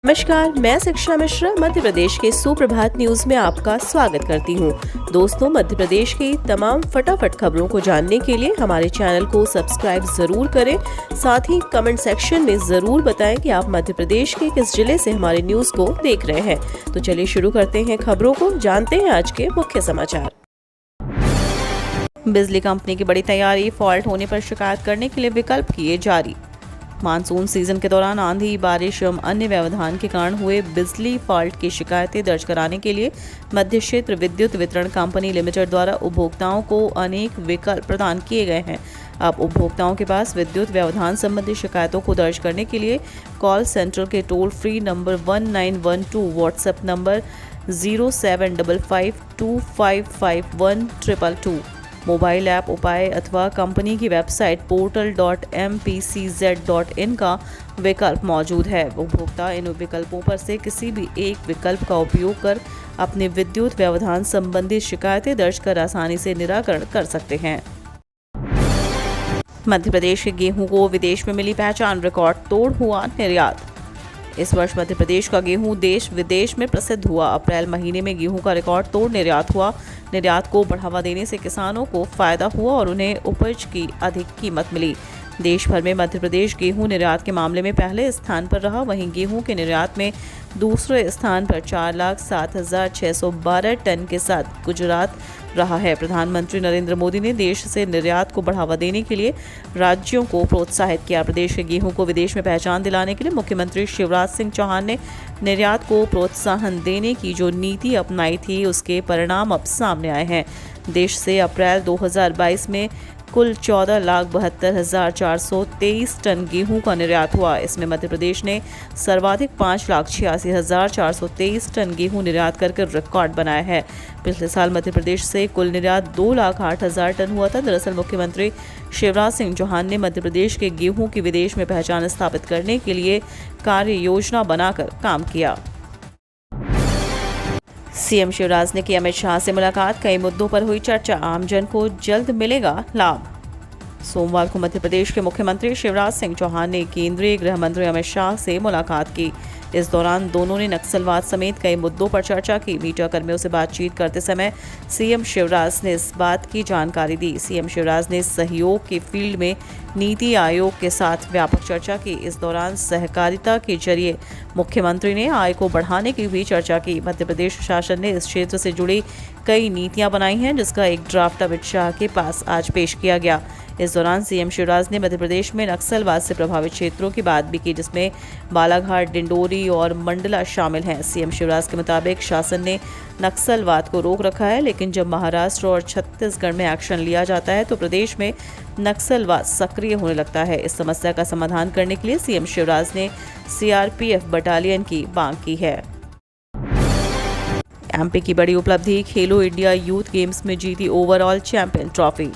नमस्कार, मैं शिक्षा मिश्रा मध्य प्रदेश के सुप्रभात न्यूज में आपका स्वागत करती हूँ। दोस्तों, मध्य प्रदेश की तमाम फटाफट खबरों को जानने के लिए हमारे चैनल को सब्सक्राइब जरूर करें। साथ ही कमेंट सेक्शन में जरूर बताएं कि आप मध्य प्रदेश के किस जिले से हमारे न्यूज को देख रहे हैं। तो चलिए शुरू करते हैं खबरों को, जानते हैं आज के मुख्य समाचार। बिजली कंपनी की बड़ी तैयारी, फॉल्ट होने पर शिकायत करने के लिए विकल्प किए जारी। मानसून सीजन के दौरान आंधी, बारिश एवं अन्य व्यवधान के कारण हुए बिजली फॉल्ट की शिकायतें दर्ज कराने के लिए मध्य क्षेत्र विद्युत वितरण कंपनी लिमिटेड द्वारा उपभोक्ताओं को अनेक विकल्प प्रदान किए गए हैं। अब उपभोक्ताओं के पास विद्युत व्यवधान संबंधी शिकायतों को दर्ज करने के लिए कॉल सेंटर के toll free number 1912, WhatsApp number 0755255122, mobile app उपाय अथवा कंपनी की वेबसाइट portal.mpcz.in का विकल्प मौजूद है। उपभोक्ता इन विकल्पों पर से किसी भी एक विकल्प का उपयोग कर अपने विद्युत व्यवधान संबंधी शिकायतें दर्ज कर आसानी से निराकरण कर सकते हैं। मध्य प्रदेश के गेहूं को विदेश में मिली पहचान, रिकॉर्ड तोड़ हुआ निर्यात। इस वर्ष मध्य प्रदेश का गेहूं देश विदेश में प्रसिद्ध हुआ। अप्रैल महीने में गेहूं का रिकॉर्ड तोड़ निर्यात हुआ। निर्यात को बढ़ावा देने से किसानों को फायदा हुआ और उन्हें उपज की अधिक कीमत मिली। देश भर में मध्य प्रदेश गेहूं निर्यात के मामले में पहले स्थान पर रहा। वहीं गेहूं के निर्यात में दूसरे स्थान पर 4,07,612 टन के साथ गुजरात रहा है। प्रधानमंत्री नरेंद्र मोदी ने देश से निर्यात को बढ़ावा देने के लिए राज्यों को प्रोत्साहित किया। प्रदेश के गेहूं को विदेश में पहचान दिलाने के लिए मुख्यमंत्री शिवराज सिंह चौहान ने निर्यात को प्रोत्साहन देने की जो नीति अपनाई थी, उसके परिणाम अब सामने आए हैं। देश से अप्रैल 2022 में कुल 14,72,423 टन गेहूं का निर्यात हुआ। इसमें मध्य प्रदेश ने सर्वाधिक 5,86,423 टन गेहूं निर्यात करके रिकॉर्ड बनाया है। पिछले साल मध्य प्रदेश से कुल निर्यात 2,08,000 टन हुआ था। दरअसल मुख्यमंत्री शिवराज सिंह चौहान ने मध्य प्रदेश के गेहूं की विदेश में पहचान स्थापित करने के लिए कार्य योजना बनाकर काम किया। सीएम शिवराज ने की अमित शाह से मुलाकात, कई मुद्दों पर हुई चर्चा, आमजन को जल्द मिलेगा लाभ। सोमवार को मध्य प्रदेश के मुख्यमंत्री शिवराज सिंह चौहान ने केंद्रीय गृह मंत्री अमित शाह से मुलाकात की। इस दौरान दोनों ने नक्सलवाद समेत कई मुद्दों पर चर्चा की। मीडिया कर्मियों से बातचीत करते समय सीएम शिवराज ने इस बात की जानकारी दी। सीएम शिवराज ने सहयोग के फील्ड में नीति आयोग के साथ व्यापक चर्चा की। इस दौरान सहकारिता के जरिए मुख्यमंत्री ने आय को बढ़ाने की भी चर्चा की। मध्य प्रदेश शासन ने इस क्षेत्र से जुड़ी कई नीतियां बनाई हैं, जिसका एक ड्राफ्ट अमित शाह के पास आज पेश किया गया। इस दौरान सीएम शिवराज ने मध्य प्रदेश में नक्सलवाद से प्रभावित क्षेत्रों की बात भी की, जिसमें बालाघाट, डिंडोरी और मंडला शामिल हैं। सीएम शिवराज के मुताबिक शासन ने नक्सलवाद को रोक रखा है, लेकिन जब महाराष्ट्र और छत्तीसगढ़ में एक्शन लिया जाता है तो प्रदेश में नक्सलवाद सक्रिय होने लगता है। इस समस्या का समाधान करने के लिए सीएम शिवराज ने सीआरपीएफ बटालियन की मांग की है। एमपी की बड़ी उपलब्धि, खेलो इंडिया यूथ गेम्स में जीती ओवरऑल चैंपियन ट्रॉफी।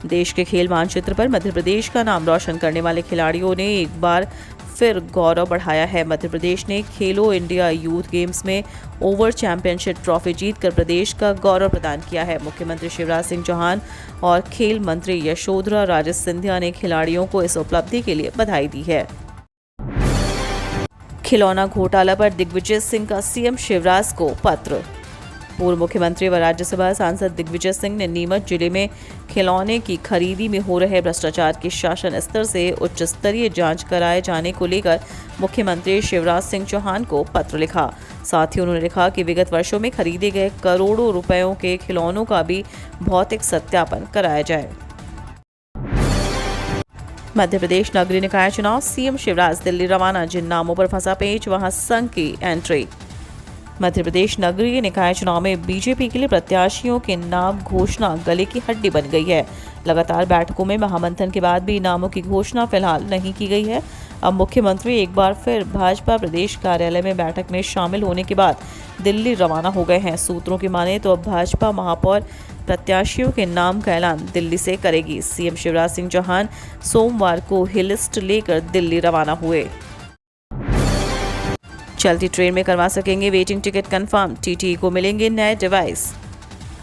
देश के खेल मानचित्र पर मध्य प्रदेश का नाम रोशन करने वाले खिलाड़ियों ने एक बार फिर गौरव बढ़ाया है। मध्य प्रदेश ने खेलो इंडिया यूथ गेम्स में ओवर चैंपियनशिप ट्रॉफी जीतकर प्रदेश का गौरव प्रदान किया है। मुख्यमंत्री शिवराज सिंह चौहान और खेल मंत्री यशोधरा राजे सिंधिया ने खिलाड़ियों को इस उपलब्धि के लिए बधाई दी है। खिलौना घोटाला पर दिग्विजय सिंह का सीएम शिवराज को पत्र। पूर्व मुख्यमंत्री व राज्यसभा सांसद दिग्विजय सिंह ने नीमच जिले में खिलौने की खरीदी में हो रहे भ्रष्टाचार की शासन स्तर से उच्च स्तरीय जांच कराए जाने को लेकर मुख्यमंत्री शिवराज सिंह चौहान को पत्र लिखा। साथ ही उन्होंने लिखा कि विगत वर्षों में खरीदे गए करोड़ों रुपयों के खिलौनों का भी भौतिक सत्यापन कराया जाए। मध्य प्रदेश नगरीय निकाय चुनाव, सीएम शिवराज दिल्ली रवाना, जिन नामों पर फंसा पेच वहां संघ की एंट्री। मध्य प्रदेश नगरीय निकाय चुनाव में बीजेपी के लिए प्रत्याशियों के नाम घोषणा गले की हड्डी बन गई है। लगातार बैठकों में महामंथन के बाद भी नामों की घोषणा फिलहाल नहीं की गई है। अब मुख्यमंत्री एक बार फिर भाजपा प्रदेश कार्यालय में बैठक में शामिल होने के बाद दिल्ली रवाना हो गए हैं। सूत्रों की माने तो अब भाजपा महापौर प्रत्याशियों के नाम का ऐलान दिल्ली से करेगी। सीएम शिवराज सिंह चौहान सोमवार को ही लिस्ट लेकर दिल्ली रवाना हुए। चलती ट्रेन में करवा सकेंगे वेटिंग टिकट कंफर्म, टीटीई को मिलेंगे नए डिवाइस।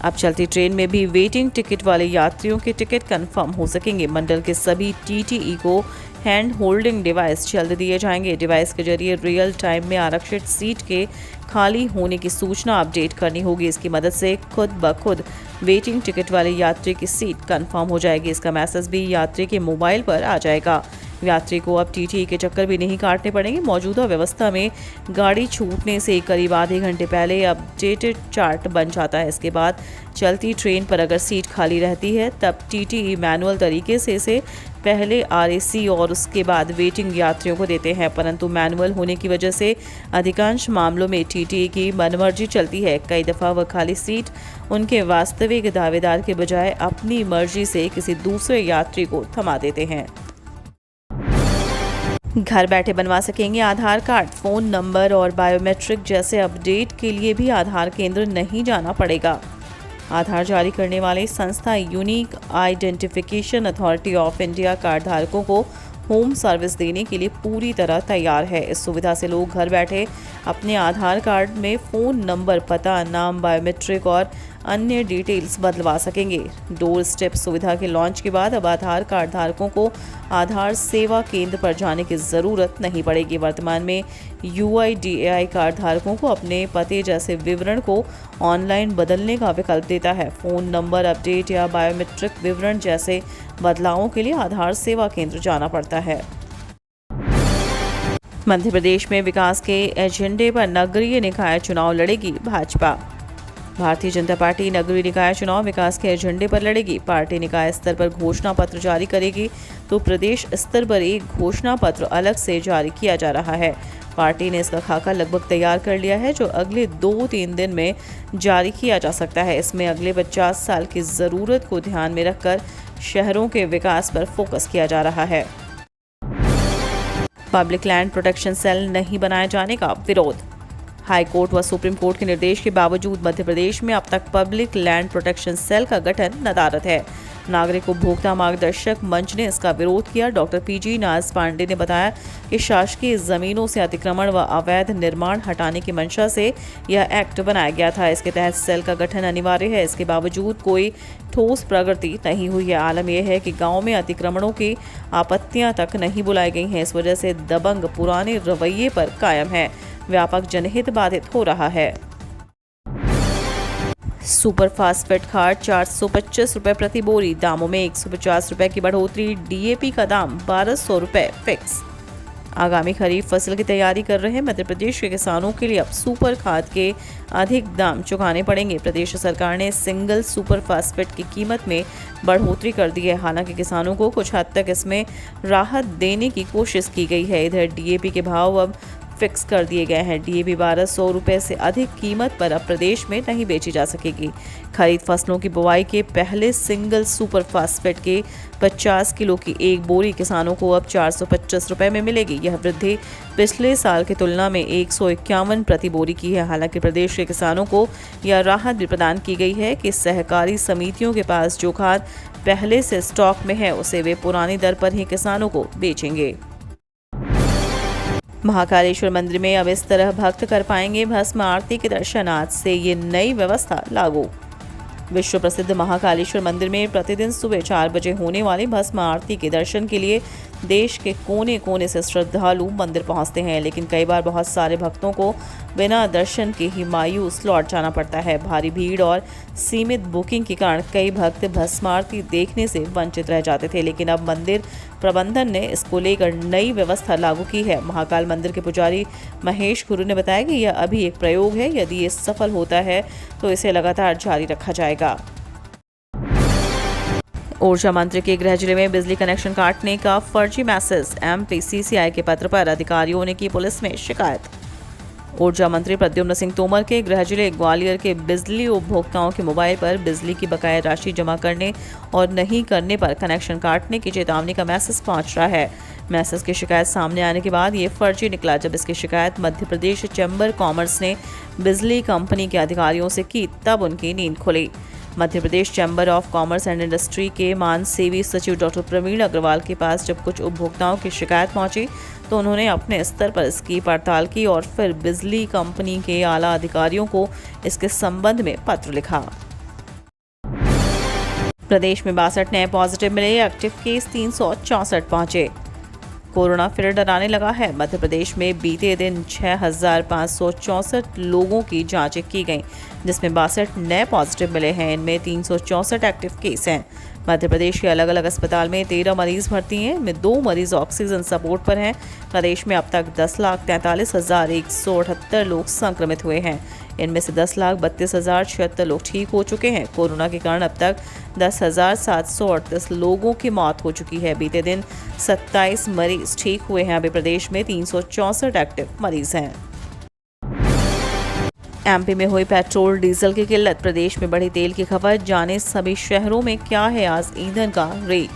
अब चलती ट्रेन में भी वेटिंग टिकट वाले यात्रियों के टिकट कंफर्म हो सकेंगे। मंडल के सभी टीटीई को हैंड होल्डिंग डिवाइस जल्द दिए जाएंगे। डिवाइस के जरिए रियल टाइम में आरक्षित सीट के खाली होने की सूचना अपडेट करनी होगी। इसकी मदद से खुद ब खुद वेटिंग टिकट वाले यात्री की सीट कंफर्म हो जाएगी। इसका मैसेज भी यात्री के मोबाइल पर आ जाएगा। यात्री को अब टीटीई के चक्कर भी नहीं काटने पड़ेंगे। मौजूदा व्यवस्था में गाड़ी छूटने से करीब आधे घंटे पहले अपडेटेड चार्ट बन जाता है। इसके बाद चलती ट्रेन पर अगर सीट खाली रहती है तब टीटीई मैनुअल तरीके से इसे पहले आरएसी और उसके बाद वेटिंग यात्रियों को देते हैं, परंतु मैनुअल होने की वजह से अधिकांश मामलों में टीटीई की मनमर्जी चलती है। कई दफ़ा वह खाली सीट उनके वास्तविक दावेदार के बजाय अपनी मर्जी से किसी दूसरे यात्री को थमा देते हैं। घर बैठे बनवा सकेंगे आधार कार्ड। फ़ोन नंबर और बायोमेट्रिक जैसे अपडेट के लिए भी आधार केंद्र नहीं जाना पड़ेगा। आधार जारी करने वाली संस्था unique identification authority of India card धारकों को होम सर्विस देने के लिए पूरी तरह तैयार है। इस सुविधा से लोग घर बैठे अपने आधार कार्ड में फ़ोन नंबर, पता, नाम, बायोमेट्रिक और अन्य डिटेल्स बदलवा सकेंगे। डोर स्टेप सुविधा के लॉन्च के बाद अब आधार कार्ड धारकों को आधार सेवा केंद्र पर जाने की ज़रूरत नहीं पड़ेगी। वर्तमान में UIDAI कार्ड धारकों को अपने पते जैसे विवरण को ऑनलाइन बदलने का विकल्प देता है। फ़ोन नंबर अपडेट या बायोमेट्रिक विवरण जैसे बदलावों के लिए आधार सेवा केंद्र जाना पड़ता है। मध्य प्रदेश में विकास के एजेंडे पर नगरीय निकाय चुनाव लड़ेगी भाजपा। भारतीय जनता पार्टी नगरीय निकाय चुनाव विकास के एजेंडे पर लड़ेगी। पार्टी निकाय स्तर पर घोषणा पत्र जारी करेगी तो प्रदेश स्तर पर एक घोषणा पत्र अलग से जारी किया जा रहा है। पार्टी ने इसका खाका लगभग तैयार कर लिया है, जो अगले 2-3 दिन में जारी किया जा सकता है। इसमें अगले 50 साल की ज़रूरत को ध्यान में रखकर शहरों के विकास पर फोकस किया जा रहा है। पब्लिक लैंड प्रोटेक्शन सेल नहीं बनाए जाने का विरोध। हाई कोर्ट व सुप्रीम कोर्ट के निर्देश के बावजूद मध्य प्रदेश में अब तक पब्लिक लैंड प्रोटेक्शन सेल का गठन नदारद है। नागरिक उपभोक्ता मार्गदर्शक मंच ने इसका विरोध किया। डॉक्टर PG नाज पांडे ने बताया कि शासकीय जमीनों से अतिक्रमण व अवैध निर्माण हटाने की मंशा से यह एक्ट बनाया गया था। इसके तहत सेल का गठन अनिवार्य है। इसके बावजूद कोई ठोस प्रगति नहीं हुई है। आलम यह है कि गांव में अतिक्रमणों की आपत्तियां तक नहीं बुलाई गई हैं। इस वजह से दबंग पुराने रवैये पर कायम है। व्यापक जनहित बाधित हो रहा है। सुपर फास्फेट खाद 425 रुपये प्रति बोरी, दामों में 150 रुपये की बढ़ोतरी। DAP का दाम 1200 रुपये फिक्स। आगामी खरीफ फसल की तैयारी कर रहे मध्य प्रदेश के किसानों के लिए अब सुपर खाद के अधिक दाम चुकाने पड़ेंगे। प्रदेश सरकार ने सिंगल सुपर फास्फेट की कीमत में बढ़ोतरी कर दी है। हालांकि किसानों को कुछ हद तक इसमें राहत देने की कोशिश की गई है। इधर DAP के भाव अब फिक्स कर दिए गए हैं। DAP 1200 रुपये से अधिक कीमत पर अब प्रदेश में नहीं बेची जा सकेगी। खरीफ फसलों की बुआई के पहले सिंगल सुपर फास्फेट के 50 किलो की एक बोरी किसानों को अब 425 रुपये में मिलेगी। यह वृद्धि पिछले साल की तुलना में 151 प्रति बोरी की है। हालांकि प्रदेश के किसानों को यह राहत भी प्रदान की गई है कि सहकारी समितियों के पास जो खाद पहले से स्टॉक में है उसे वे पुरानी दर पर ही किसानों को बेचेंगे। महाकालेश्वर मंदिर में अब इस तरह भक्त कर पाएंगे भस्म आरती के दर्शन। आज से ये नई व्यवस्था लागू। विश्व प्रसिद्ध महाकालेश्वर मंदिर में प्रतिदिन सुबह 4 बजे होने वाली भस्म आरती के दर्शन के लिए देश के कोने कोने से श्रद्धालु मंदिर पहुंचते हैं, लेकिन कई बार बहुत सारे भक्तों को बिना दर्शन के ही मायूस लौट जाना पड़ता है। भारी भीड़ और सीमित बुकिंग के कारण कई भक्त भस्म आरती देखने से वंचित रह जाते थे, लेकिन अब मंदिर प्रबंधन ने इसको लेकर नई व्यवस्था लागू की है। महाकाल मंदिर के पुजारी महेश गुरु ने बताया कि यह अभी एक प्रयोग है। यदि ये सफल होता है तो इसे लगातार जारी रखा जाएगा। ऊर्जा मंत्री के गृह जिले में बिजली कनेक्शन काटने का फर्जी मैसेज। MPCCI के पत्र पर अधिकारियों ने की पुलिस में शिकायत। ऊर्जा मंत्री प्रद्युम्न सिंह तोमर के गृह जिले ग्वालियर के बिजली उपभोक्ताओं के मोबाइल पर बिजली की बकाया राशि जमा करने और नहीं करने पर कनेक्शन काटने की चेतावनी का मैसेज पहुंच रहा है। मैसेज की शिकायत सामने आने के बाद ये फर्जी निकला। जब इसकी शिकायत मध्य प्रदेश चैम्बर कॉमर्स ने बिजली कंपनी के अधिकारियों से की तब उनकी नींद खुली। Madhya Pradesh chamber of commerce and industry के मानसेवी सचिव डॉक्टर प्रवीण अग्रवाल के पास जब कुछ उपभोक्ताओं की शिकायत पहुंची तो उन्होंने अपने स्तर पर इसकी पड़ताल की और फिर बिजली कंपनी के आला अधिकारियों को इसके संबंध में पत्र लिखा। प्रदेश में 62 नए पॉजिटिव मिले, एक्टिव केस 364 पहुंचे। कोरोना फिर डराने लगा है। मध्य प्रदेश में बीते दिन 6,564 लोगों की जांचें की गईं, जिसमें 62 नए पॉजिटिव मिले हैं। इनमें 364 एक्टिव केस हैं। मध्य प्रदेश के अलग अलग अस्पताल में 13 मरीज भर्ती हैं, इनमें 2 मरीज ऑक्सीजन सपोर्ट पर हैं। प्रदेश में अब तक 10,43,178 लोग संक्रमित हुए हैं। इनमें से 10,32,076 लोग ठीक हो चुके हैं। कोरोना के कारण अब तक 10,738 लोगों की मौत हो चुकी है। बीते दिन 27 मरीज ठीक हुए हैं। अभी प्रदेश में 364 एक्टिव मरीज हैं। एमपी में हुई पेट्रोल डीजल की किल्लत, प्रदेश में बढ़ी तेल की खपत, जाने सभी शहरों में क्या है आज ईंधन का रेट।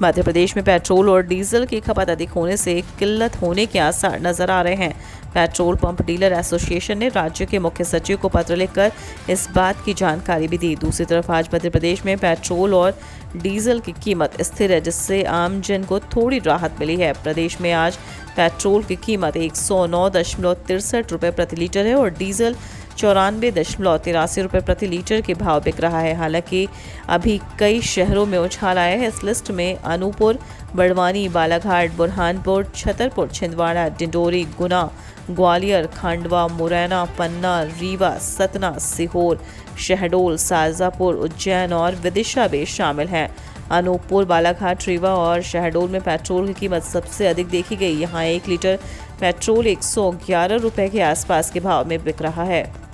मध्य प्रदेश में पेट्रोल और डीजल की खपत अधिक होने से किल्लत होने के आसार नजर आ रहे हैं। पेट्रोल पंप डीलर एसोसिएशन ने राज्य के मुख्य सचिव को पत्र लिखकर इस बात की जानकारी भी दी। दूसरी तरफ आज मध्य प्रदेश में पेट्रोल और डीजल की कीमत स्थिर है, जिससे आम जन को थोड़ी राहत मिली है। प्रदेश में आज पेट्रोल की कीमत 109.63 रुपये प्रति लीटर है और डीजल 94.83 रुपये प्रति लीटर के भाव बिक रहा है। हालांकि अभी कई शहरों में उछाल आया है। इस लिस्ट में अनूपपुर, बड़वानी, बालाघाट, बुरहानपुर, छतरपुर, छिंदवाड़ा, डिंडोरी, गुना, ग्वालियर, खंडवा, मुरैना, पन्ना, रीवा, सतना, सीहोर, शहडोल, शाजापुर, उज्जैन और विदिशा भी शामिल हैं। अनूपपुर, बालाघाट, रीवा और शहडोल में पेट्रोल की कीमत सबसे अधिक देखी गई। यहाँ 1 लीटर पेट्रोल 111 रुपये के आसपास के भाव में बिक रहा है।